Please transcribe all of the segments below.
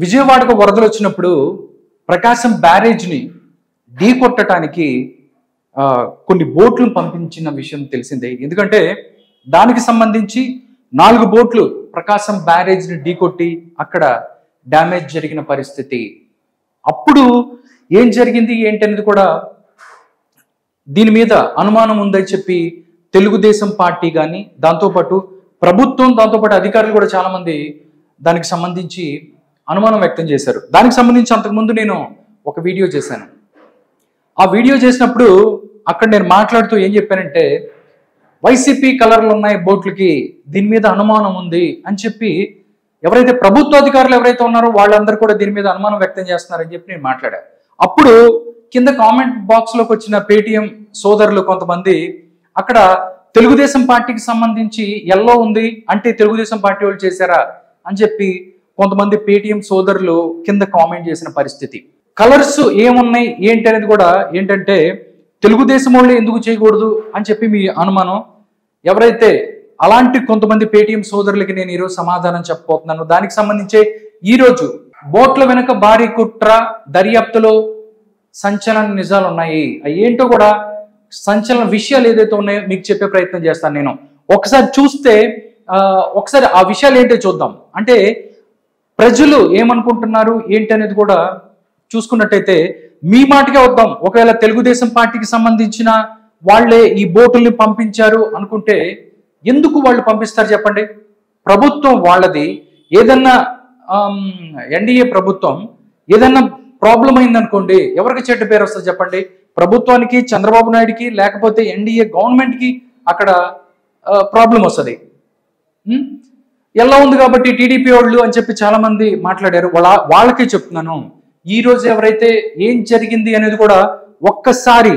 విజయవాడకు వరదలు వచ్చినప్పుడు ప్రకాశం బ్యారేజ్ని ఢీ కొట్టడానికి కొన్ని బోట్లను పంపించిన విషయం తెలిసిందే. ఎందుకంటే దానికి సంబంధించి 4 బోట్లు ప్రకాశం బ్యారేజ్ని ఢీ కొట్టి అక్కడ డ్యామేజ్ జరిగిన పరిస్థితి. అప్పుడు ఏం జరిగింది ఏంటనేది కూడా దీని మీద అనుమానం ఉందని చెప్పి తెలుగుదేశం పార్టీ కానీ, దాంతోపాటు ప్రభుత్వం, దాంతోపాటు అధికారులు కూడా చాలామంది దానికి సంబంధించి అనుమానం వ్యక్తం చేశారు. దానికి సంబంధించి అంతకుముందు నేను ఒక వీడియో చేశాను. ఆ వీడియో చేసినప్పుడు అక్కడ నేను మాట్లాడుతూ ఏం చెప్పానంటే, వైసీపీ కలర్లు ఉన్నాయి బోట్లకి, దీని మీద అనుమానం ఉంది అని చెప్పి ఎవరైతే ప్రభుత్వ అధికారులు ఎవరైతే ఉన్నారో వాళ్ళందరూ కూడా దీని మీద అనుమానం వ్యక్తం చేస్తున్నారని చెప్పి నేను మాట్లాడాను. అప్పుడు కింద కామెంట్ బాక్స్లోకి వచ్చిన పేటీఎం సోదరులు కొంతమంది అక్కడ తెలుగుదేశం పార్టీకి సంబంధించి ఎల్లో ఉంది అంటే తెలుగుదేశం పార్టీ వాళ్ళు చేశారా అని చెప్పి కొంతమంది పేటీఎం సోదరులు కింద కామెంట్ చేసిన పరిస్థితి. కలర్స్ ఏమున్నాయి ఏంటి అనేది కూడా ఏంటంటే తెలుగుదేశం వాళ్ళు ఎందుకు చేయకూడదు అని చెప్పి మీ అనుమానం. ఎవరైతే అలాంటి కొంతమంది పేటీఎం సోదరులకి నేను ఈరోజు సమాధానం చెప్పబోతున్నాను. దానికి సంబంధించి ఈరోజు బోట్ల వెనుక భారీ కుట్ర దర్యాప్తులో సంచలన నిజాలు ఉన్నాయి. అవి ఏంటో కూడా సంచలన విషయాలు ఏదైతే ఉన్నాయో మీకు చెప్పే ప్రయత్నం చేస్తాను. నేను ఒకసారి చూస్తే ఒకసారి ఆ విషయాలు ఏంటో చూద్దాం. అంటే ప్రజలు ఏమనుకుంటున్నారు ఏంటి అనేది కూడా చూసుకున్నట్టయితే మీ మాటకే వద్దాం. ఒకవేళ తెలుగుదేశం పార్టీకి సంబంధించిన వాళ్ళే ఈ బోటుల్ని పంపించారు అనుకుంటే ఎందుకు వాళ్ళు పంపిస్తారు చెప్పండి? ప్రభుత్వం వాళ్ళది. ఏదన్నా ఎన్డీఏ ప్రభుత్వం ఏదన్నా ప్రాబ్లం అయిందనుకోండి ఎవరికి చెడ్డ పేరు వస్తుంది చెప్పండి? ప్రభుత్వానికి, చంద్రబాబు నాయుడుకి, లేకపోతే ఎన్డీఏ గవర్నమెంట్కి అక్కడ ప్రాబ్లం వస్తుంది. ఎలా ఉంది కాబట్టి టీడీపీ వాళ్ళు అని చెప్పి చాలా మంది మాట్లాడారు. వాళ్ళకే చెప్తున్నాను, ఈ రోజు ఎవరైతే ఏం జరిగింది అనేది కూడా ఒక్కసారి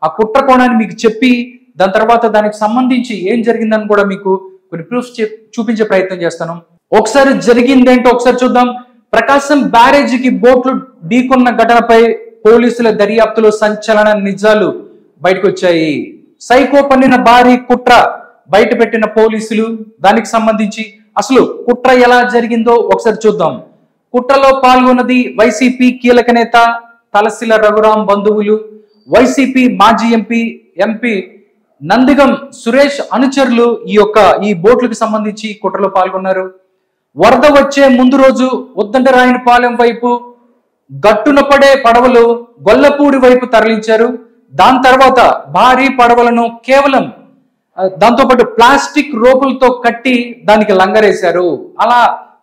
ఆ కుట్ర కోణాన్ని మీకు చెప్పి దాని తర్వాత దానికి సంబంధించి ఏం జరిగిందని కూడా మీకు కొన్ని ప్రూఫ్స్ చూపించే ప్రయత్నం చేస్తాను. ఒకసారి జరిగిందేంటో ఒకసారి చూద్దాం. ప్రకాశం బ్యారేజీకి బోట్లు ఢీకొన్న ఘటనపై పోలీసుల దర్యాప్తులో సంచలన నిజాలు బయటకు వచ్చాయి. సైకో పన్నిన భారీ కుట్ర బయట పెట్టిన పోలీసులు. దానికి సంబంధించి అసలు కుట్ర ఎలా జరిగిందో ఒకసారి చూద్దాం. కుట్రలో పాల్గొన్నది వైసీపీ కీలక నేత తలశిల రఘురాం బంధువులు, వైసీపీ మాజీ ఎంపీ నందిగం సురేష్ అనుచరులు ఈ బోట్లకు సంబంధించి కుట్రలో పాల్గొన్నారు. వరద వచ్చే ముందు రోజు ఉద్దండరాయనపాలెం వైపు గట్టున పడే పడవలు గొల్లపూడి వైపు తరలించారు. దాని తర్వాత భారీ పడవలను కేవలం దాంతోపాటు ప్లాస్టిక్ రోపులతో కట్టి దానికి లంగరేశారు. అలా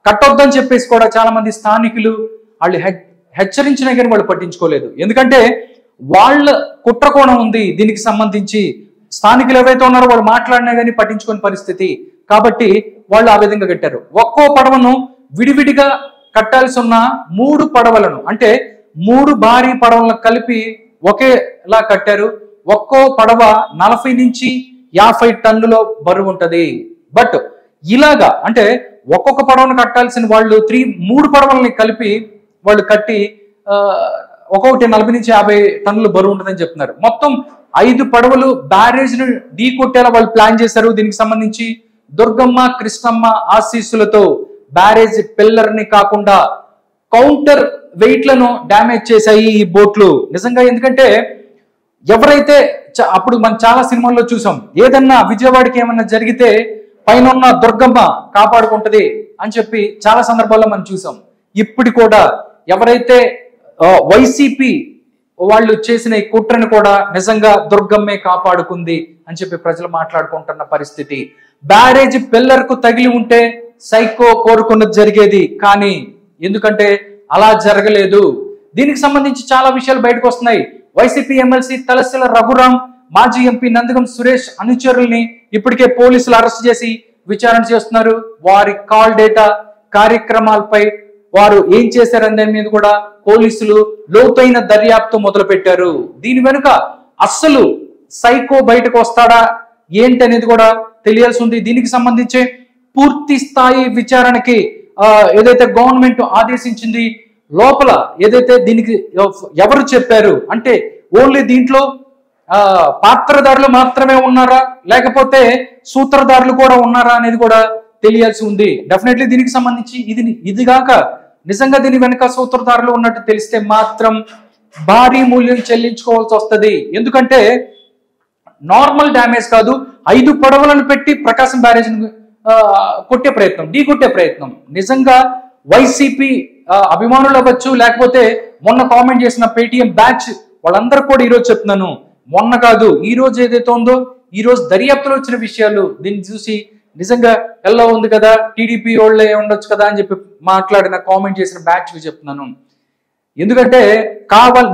కట్టొద్దని చెప్పేసి కూడా చాలా మంది స్థానికులు వాళ్ళు హెచ్చరించినా కానీ వాళ్ళు పట్టించుకోలేదు. ఎందుకంటే వాళ్ళ కుట్ర కోణం ఉంది దీనికి సంబంధించి. స్థానికులు ఎవరైతే ఉన్నారో వాళ్ళు మాట్లాడినా కానీ పట్టించుకోని పరిస్థితి. కాబట్టి వాళ్ళు ఆ విధంగా కట్టారు. ఒక్కో పడవను విడివిడిగా కట్టాల్సి ఉన్న 3 పడవలను, అంటే 3 భారీ పడవలను కలిపి ఒకేలా కట్టారు. ఒక్కో పడవ 40 నుంచి 50 టన్నుల బరువు ఉంటది. బట్ ఇలాగా అంటే ఒక్కొక్క పడవను కట్టాల్సిన వాళ్ళు 3 పడవల్ని కలిపి వాళ్ళు కట్టి ఒక్కొక్కటి 40 నుంచి 50 టన్నుల బరువు ఉంటుందని చెప్తున్నారు. మొత్తం 5 పడవలు బ్యారేజ్ను ఢీ కొట్టేలా వాళ్ళు ప్లాన్ చేశారు. దీనికి సంబంధించి దుర్గమ్మ కృష్ణమ్మ ఆశీస్సులతో బ్యారేజ్ పిల్లర్ ని కాకుండా కౌంటర్ వెయిట్లను డ్యామేజ్ చేశాయి ఈ బోట్లు. నిజంగా ఎందుకంటే ఎవరైతే అప్పుడు మనం చాలా సినిమాల్లో చూసాం, ఏదన్నా విజయవాడకి ఏమన్నా జరిగితే పైన ఉన్న దుర్గమ్మ కాపాడుకుంటది అని చెప్పి చాలా సందర్భాల్లో మనం చూసాం. ఇప్పుడు కూడా ఎవరైతే వైసీపీ వాళ్ళు చేసిన ఈ కుట్రను కూడా నిజంగా దుర్గమ్మే కాపాడుకుంది అని చెప్పి ప్రజలు మాట్లాడుకుంటున్న పరిస్థితి. బ్యారేజ్ పిల్లర్ కు తగిలి ఉంటే సైకో కోరుకున్నది జరిగేది, కానీ ఎందుకంటే అలా జరగలేదు. దీనికి సంబంధించి చాలా విషయాలు బయటకు వస్తున్నాయి. వైసీపీ ఎమ్మెల్సీ తలశిల రఘురాం, మాజీ ఎంపీ నందిగం సురేష్ అనుచరుల్ని ఇప్పటికే పోలీసులు అరెస్ట్ చేసి విచారణ చేస్తున్నారు. వారి కాల్ డేటా, కార్యక్రమాలపై వారు ఏం చేశారనే దాని మీద కూడా పోలీసులు లోతైన దర్యాప్తు మొదలు పెట్టారు. దీని వెనుక అస్సలు సైకో బయటకు వస్తాడా ఏంటి అనేది కూడా తెలియాల్సి ఉంది. దీనికి సంబంధించి పూర్తి స్థాయి విచారణకి ఏదైతే గవర్నమెంట్ ఆదేశించింది, లోపల ఏదైతే దీనికి ఎవరు చెప్పారు అంటే ఓన్లీ దీంట్లో పాత్రధారులు మాత్రమే ఉన్నారా లేకపోతే సూత్రధారులు కూడా ఉన్నారా అనేది కూడా తెలియాల్సి ఉంది. డెఫినెట్లీ దీనికి సంబంధించి ఇదిగాక నిజంగా దీని వెనక సూత్రధారులు ఉన్నట్టు తెలిస్తే మాత్రం భారీ మూల్యం చెల్లించుకోవాల్సి వస్తుంది. ఎందుకంటే నార్మల్ డ్యామేజ్ కాదు, 5 పడవలను పెట్టి ప్రకాశం బ్యారేజ్ని కొట్టే ప్రయత్నం, కొట్టే ప్రయత్నం. నిజంగా వైసీపీ అభిమానులు అవ్వచ్చు, లేకపోతే మొన్న కామెంట్ చేసిన పేటీఎం బ్యాచ్ వాళ్ళందరూ కూడా ఈరోజు చెప్తున్నాను, మొన్న కాదు ఈ రోజు ఏదైతే ఉందో ఈ రోజు దర్యాప్తులో వచ్చిన విషయాలు దీన్ని చూసి నిజంగా ఎలా ఉంది కదా, టీడీపీ వాళ్ళే ఉండొచ్చు కదా అని చెప్పి మాట్లాడిన కామెంట్ చేసిన బ్యాచ్ చెప్తున్నాను. ఎందుకంటే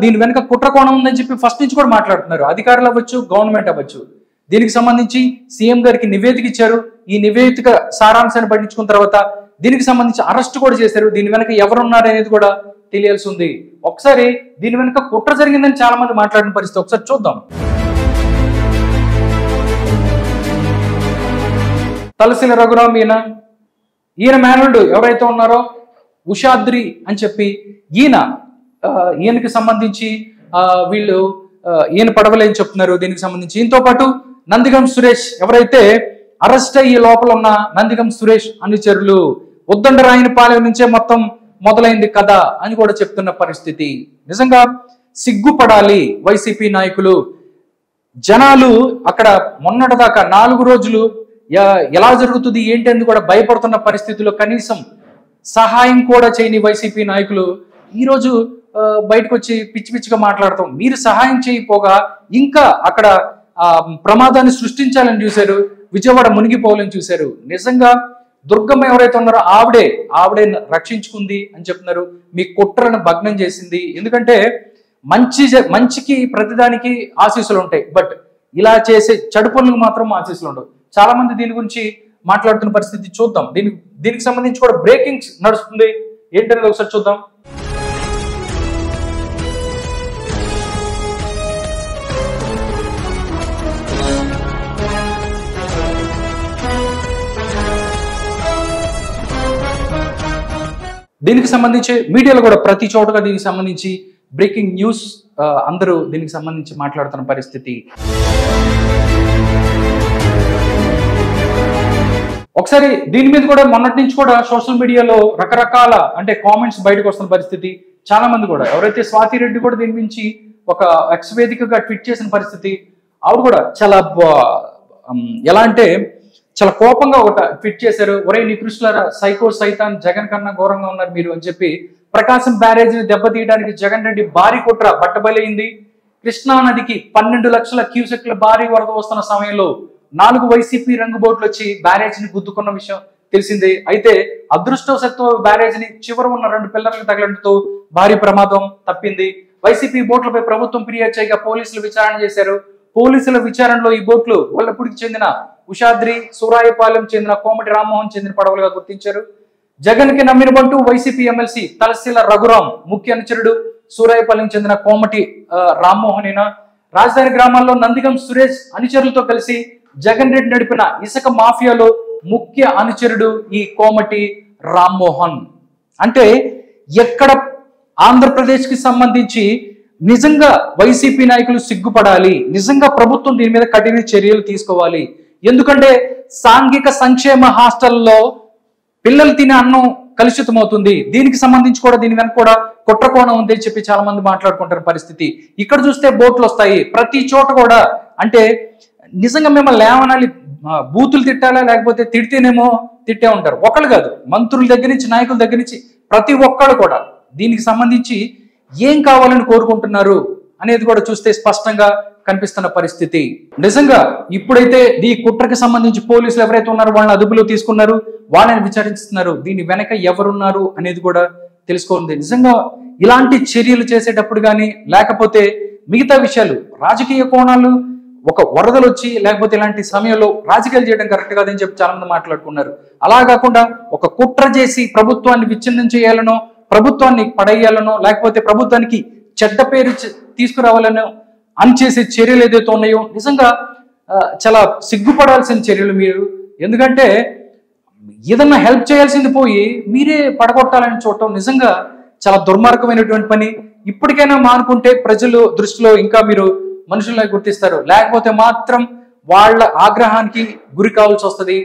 దీని వెనుక కుట్ర కోణం ఉందని చెప్పి ఫస్ట్ నుంచి కూడా మాట్లాడుతున్నారు. అధికారులు అవ్వచ్చు, గవర్నమెంట్ అవ్వచ్చు. దీనికి సంబంధించి సీఎం గారికి నివేదిక ఇచ్చారు. ఈ నివేదిక సారాంశాన్ని పట్టించుకున్న తర్వాత దీనికి సంబంధించి అరెస్ట్ కూడా చేశారు. దీని వెనక ఎవరున్నారు అనేది కూడా తెలియాల్సి ఉంది. ఒకసారి దీని వెనుక కుట్ర జరిగిందని చాలా మంది మాట్లాడిన పరిస్థితి ఒకసారి చూద్దాం. తలసిల రఘురామ్ ఈయన మేనల్డ్ ఎవరైతే ఉన్నారో ఉషాద్రి అని చెప్పి ఈయనకి సంబంధించి వీళ్ళు ఈయన పడవలేని చెప్తున్నారు. దీనికి సంబంధించి ఈయనతో పాటు నందిగం సురేష్ ఎవరైతే అరెస్ట్ అయ్యి లోపల ఉన్న నందిగం సురేష్ అనుచరులు ఉద్దండరాయనిపాలెం నుంచే మొత్తం మొదలైంది కదా అని కూడా చెప్తున్న పరిస్థితి. నిజంగా సిగ్గుపడాలి వైసీపీ నాయకులు. జనాలు అక్కడ మొన్నటిదాకా 4 రోజులు ఎలా జరుగుతుంది ఏంటి అని కూడా భయపడుతున్న పరిస్థితిలో కనీసం సహాయం కూడా చేయని వైసీపీ నాయకులు ఈరోజు బయటకు వచ్చి పిచ్చి పిచ్చిగా మాట్లాడతాం. మీరు సహాయం చేయకపోగా ఇంకా అక్కడ ప్రమాదాన్ని సృష్టించాలని చూశారు, విజయవాడ మునిగిపోవాలని చూశారు. నిజంగా దుర్గమ్మ ఎవరైతే ఉన్నారో ఆవిడే రక్షించుకుంది అని చెప్తున్నారు. మీ కుట్రను భగ్నం చేసింది. ఎందుకంటే మంచికి ప్రతిదానికి ఆశీస్సులు ఉంటాయి, బట్ ఇలా చేసే చెడు పనులకు మాత్రం ఆశీస్సులు ఉండవు. చాలా మంది దీని గురించి మాట్లాడుతున్న పరిస్థితి చూద్దాం. దీనికి సంబంధించి కూడా బ్రేకింగ్ నడుస్తుంది, ఏంటనేది ఒకసారి చూద్దాం. దీనికి సంబంధించి మీడియాలో కూడా ప్రతి చోటగా దీనికి సంబంధించి బ్రేకింగ్ న్యూస్ అందరూ దీనికి సంబంధించి మాట్లాడుతున్న పరిస్థితి. ఒకసారి దీని మీద కూడా మొన్నటి నుంచి కూడా సోషల్ మీడియాలో రకరకాల కామెంట్స్ బయటకు వస్తున్న పరిస్థితి. చాలా మంది కూడా ఎవరైతే స్వాతి రెడ్డి కూడా దీని నుంచి ఒక ఎక్స్ వేదికగా ట్వీట్ చేసిన పరిస్థితి. ఆవిడ కూడా చాలా ఎలా అంటే చాలా కోపంగా ఒక ట్వీట్ చేశారు. ఒరే నికృష్టులారా, సైకో సైతాన్, జగన్ కన్నా ఘోరంగా ఉన్నారు మీరు అని చెప్పి ప్రకాశం బ్యారేజ్ని దెబ్బతీయడానికి జగన్ రెడ్డి భారీ కుట్ర బట్టబయలైంది. కృష్ణా నదికి 12 లక్షల క్యూసెక్ల భారీ వరద వస్తున్న సమయంలో 4 వైసీపీ రంగు బోట్లు వచ్చి బ్యారేజ్ని గుద్దుకున్న విషయం తెలిసిందే. అయితే అదృష్టవశాత్తు బ్యారేజ్ని చివర ఉన్న 2 పిల్లర్లకు తగలడంతో భారీ ప్రమాదం తప్పింది. వైసీపీ బోట్లపై ప్రభుత్వం ఫిర్యాదు చేయగా పోలీసులు విచారణ చేశారు. పోలీసుల విచారణలో ఈ బోట్లు వల్లపూడికి చెందిన ఉషాద్రి, సూరాయపాలెం చెందిన కోమటి రామ్మోహన్ చెందిన పడవలుగా గుర్తించారు. జగన్ కి నమ్మిన బంటూ వైసీపీ ఎమ్మెల్సీ తలసిల రఘురామ్ ముఖ్య అనుచరుడు, సూరాయపాలెం చెందిన కోమటి రామ్మోహన్ రాజధాని గ్రామాల్లో నందిగం సురేష్ అనుచరులతో కలిసి జగన్ రెడ్డి నడిపిన ఇసుక మాఫియాలో ముఖ్య అనుచరుడు ఈ కోమటి రామ్మోహన్. అంటే ఎక్కడ ఆంధ్రప్రదేశ్ కి సంబంధించి నిజంగా వైసీపీ నాయకులు సిగ్గుపడాలి. నిజంగా ప్రభుత్వం దీని మీద కఠిన చర్యలు తీసుకోవాలి. ఎందుకంటే సాంఘిక సంక్షేమ హాస్టల్లో పిల్లలు తినే అన్నం కలుషితం అవుతుంది. దీనికి సంబంధించి కూడా దీని వెనక కూడా కుట్రకోణం ఉంది అని చెప్పి చాలా మంది మాట్లాడుకుంటారు పరిస్థితి. ఇక్కడ చూస్తే బోట్లు వస్తాయి ప్రతి చోట కూడా. అంటే నిజంగా మిమ్మల్ని లేవనాలి, బూతులు తిట్టాలా, లేకపోతే తిడితేనేమో తిట్టే ఉంటారు. ఒకళ్ళు కాదు, మంత్రుల దగ్గర నుంచి నాయకుల దగ్గర నుంచి ప్రతి ఒక్కళ్ళు కూడా దీనికి సంబంధించి ఏం కావాలని కోరుకుంటున్నారు అనేది కూడా చూస్తే స్పష్టంగా కనిపిస్తున్న పరిస్థితి. నిజంగా ఇప్పుడైతే ఈ కుట్రకి సంబంధించి పోలీసులు ఎవరైతే ఉన్నారో వాళ్ళని అదుపులో తీసుకున్నారు, వాళ్ళని విచారిస్తున్నారు. దీని వెనక ఎవరున్నారు అనేది కూడా తెలుసుకోండి. నిజంగా ఇలాంటి చర్యలు చేసేటప్పుడు కానీ లేకపోతే మిగతా విషయాలు రాజకీయ కోణాలు, ఒక వరదలు వచ్చి లేకపోతే ఇలాంటి సమయంలో రాజకీయాలు చేయడం కరెక్ట్ కాదని చెప్పి చాలా మంది మాట్లాడుకున్నారు. అలా కాకుండా ఒక కుట్ర చేసి ప్రభుత్వాన్ని విచ్ఛిన్నం చేయాలనో, ప్రభుత్వాన్ని పడేయాలనో, లేకపోతే ప్రభుత్వానికి చెడ్డ పేరు తీసుకురావాలనో అని చేసే చర్యలు ఏదైతే ఉన్నాయో నిజంగా చాలా సిగ్గుపడాల్సిన చర్యలు మీరు. ఎందుకంటే ఏదన్నా హెల్ప్ చేయాల్సింది పోయి మీరే పడగొట్టాలని చూడటం నిజంగా చాలా దుర్మార్గమైనటువంటి పని. ఇప్పటికైనా మానుకుంటే ప్రజలు దృష్టిలో ఇంకా మీరు మనుషుల్ని గుర్తిస్తారు, లేకపోతే మాత్రం వాళ్ళ ఆగ్రహానికి గురి కావాల్సి వస్తుంది.